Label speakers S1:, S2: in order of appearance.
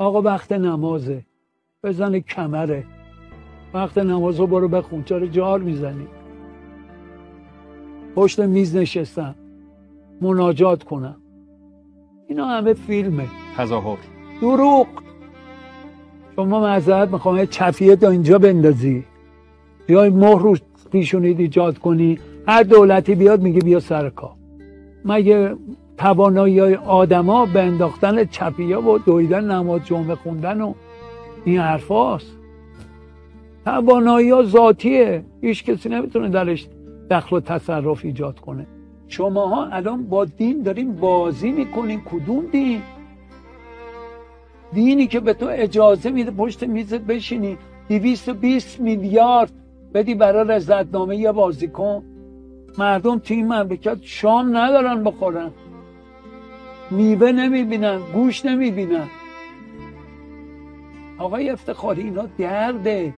S1: آقا وقت نمازه، بزن کمره، وقت نماز رو برو بخون، چرا جار میزنی؟ پشت میز نشستم مناجات کنم، اینا همه فیلمه،
S2: تظاهر،
S1: دروغ. شما معذرت میخوام چفیه تا اینجا بندازی یا مهر رو پیشونید ایجاد کنی، هر دولتی بیاد میگه بیا سر کار. مگه توانایی آدما به انداختن چپیه و دویدن نماز جمعه خوندن و این حرفاست؟ توانایی ها ذاتیه، هیچ کسی نمیتونه درش دخل و تصرف ایجاد کنه. شماها الان با دین دارین بازی میکنین. کدوم دین؟ دینی که به تو اجازه میده پشت میزت بشینی 220 میلیارد بدی برای رضایتنامه یه بازیکن. مردم تو این مملکت شام ندارن بخورن، میوه نمیبینن، گوش نمیبینن. آقای افتخاری اینا درده،